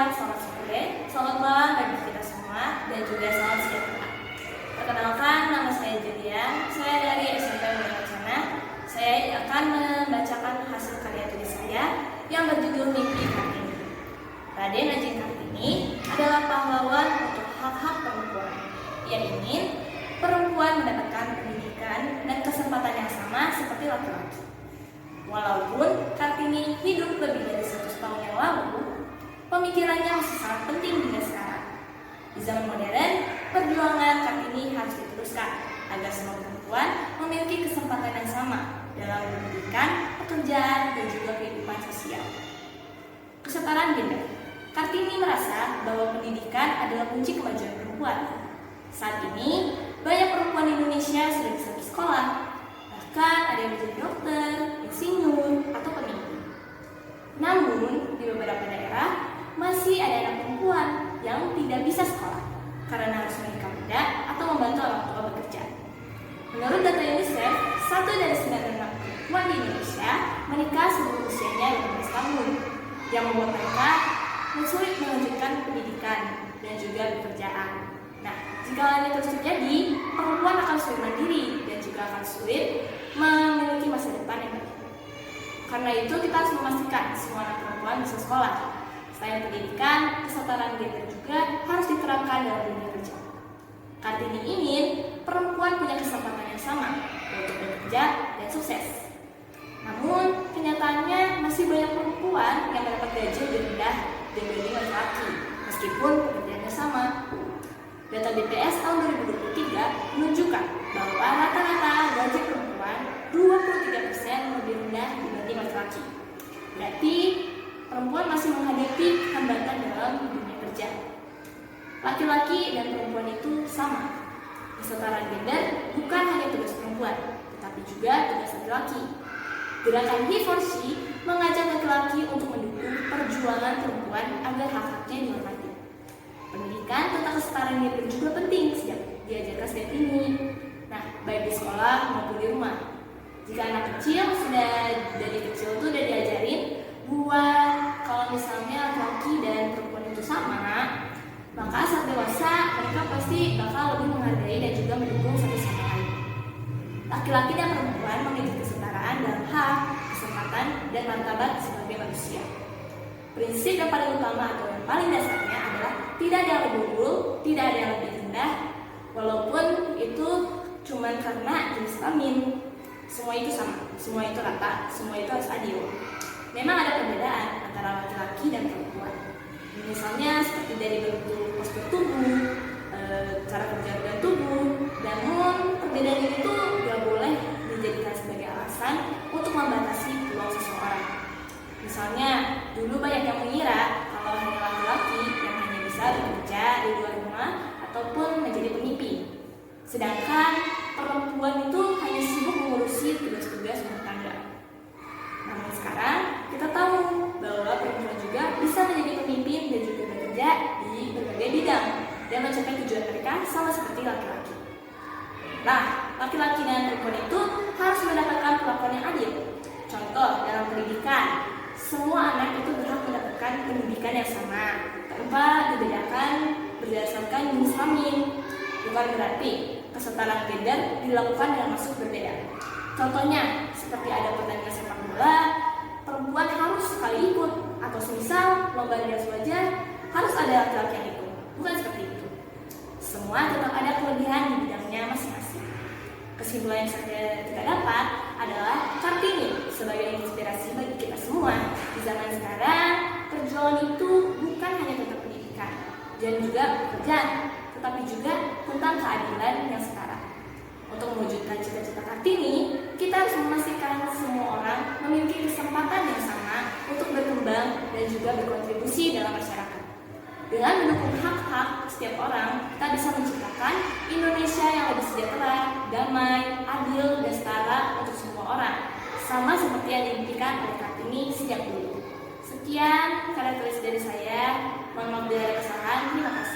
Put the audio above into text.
siang, selamat sore, selamat malam bagi kita semua, dan juga salam sejahtera. Perkenalkan, nama saya Julian, saya dari SMP Wacana. Saya akan membacakan hasil karya tulis saya yang berjudul Mimpi Kartini. Raden Ajeng Kartini adalah pahlawan untuk hak-hak perempuan. Ia ingin perempuan mendapatkan pendidikan dan kesempatan yang sama seperti laki-laki. Walaupun Kartini hidup lebih dari 100 tahun yang lalu, pemikirannya masih sangat penting hingga sekarang. Di zaman modern, perjuangan Kartini harus diteruskan agar semua perempuan memiliki kesempatan yang sama dalam pendidikan, pekerjaan, dan juga kehidupan sosial. Kesetaraan gender. Kartini merasa bahwa pendidikan adalah kunci kemajuan perempuan. Saat ini, banyak perempuan Indonesia sudah bisa bersekolah, bahkan ada yang menjadi dokter, insinyur, atau pemimpin. Namun, di beberapa daerah masih ada anak perempuan yang tidak bisa sekolah karena harus menikah muda atau membantu orang tua bekerja. Menurut data UNICEF, 1 dari 9 anak perempuan di Indonesia menikah sebelum usianya 15 tahun, yang membuat mereka sulit melanjutkan pendidikan dan juga pekerjaan. Nah, jika hal ini terus terjadi, perempuan akan sulit mandiri dan juga akan sulit memiliki masa depan yang baik. Karena itu, kita harus memastikan semua anak perempuan bisa sekolah. Selain pendidikan, kesetaraan gender juga harus diterapkan dalam dunia kerja. Kartini ingin perempuan punya kesempatan yang sama untuk bekerja dan sukses. Namun, kenyataannya masih banyak perempuan yang mendapat gaji lebih rendah dibanding laki-laki, meskipun pekerjaannya sama. Data BPS tahun 2023 menunjukkan bahwa rata-rata gaji perempuan 23% lebih rendah dibanding laki-laki. Berarti perempuan masih menghadapi hambatan dalam dunia kerja. Laki-laki dan perempuan itu sama. Kesetaraan gender bukan hanya tugas perempuan, tetapi juga tugas laki-laki. Gerakan He4She mengajak laki-laki untuk mendukung perjuangan perempuan agar hak-haknya dihormati. Pendidikan tentang kesetaraan gender juga penting sejak diajarkan sejak ini. Nah, baik di sekolah maupun di rumah. Jika anak kecil sudah dari kecil tuh udah diajarin buat kalau misalnya laki-laki dan perempuan itu sama, maka saat dewasa mereka pasti bakal lebih menghargai dan juga mendukung satu sama lain. Laki-laki dan perempuan memiliki kesetaraan dalam hak, kesempatan, dan martabat sebagai manusia. Prinsip yang paling utama atau yang paling dasarnya adalah tidak ada yang lebih unggul, tidak ada yang lebih rendah, walaupun itu cuma karena jenis kelamin. Semua itu sama, semua itu rata, semua itu harus adil. Memang ada perbedaan antara laki-laki dan perempuan. Misalnya seperti dari bentuk postur tubuh, cara kerja organ tubuh. Namun perbedaan ini tuh gak boleh dijadikan sebagai alasan untuk membatasi peluang seseorang. Misalnya dulu banyak yang mengira kalau hanya laki-laki yang hanya bisa bekerja di luar rumah ataupun menjadi pemimpin, sedangkan perempuan itu hanya sibuk mengurusi tugas-tugas rumah tangga. Namun sekarang kita tahu bahwa perempuan juga bisa menjadi pemimpin dan juga bekerja di berbagai bidang dan mencapai tujuan mereka sama seperti laki-laki. Nah, laki-laki dan perempuan itu harus mendapatkan perlakuan yang adil. Contoh dalam pendidikan, semua anak itu berhak mendapatkan pendidikan yang sama tanpa dibedakan berdasarkan jenis kelamin. Bukan berarti kesetaraan gender dilakukan dengan maksud berbeda. Contohnya, seperti ada pertandingan sepak bola, perempuan harus sekali ikut, atau semisal lomba rias wajah harus ada laki-laki yang ikut. Bukan seperti itu. Semua tetap ada kelebihan di bidangnya masing-masing. Kesimpulan yang kita dapat adalah Kartini sebagai inspirasi bagi kita semua. Di zaman sekarang, perjuangan itu bukan hanya tentang pendidikan dan juga pekerjaan, tetapi juga tentang keadilan yang setara. Untuk mewujudkan cita-cita Kartini, kita harus memastikan semua orang memiliki kesempatan yang sama untuk berkembang dan juga berkontribusi dalam masyarakat. Dengan mendukung hak-hak setiap orang, kita bisa menciptakan Indonesia yang lebih sejahtera, damai, adil, dan setara untuk semua orang, sama seperti yang diimpikan oleh Kartini sejak dulu. Sekian karya tulis dari saya. Mohon maaf bila ada kesalahan. Terima kasih.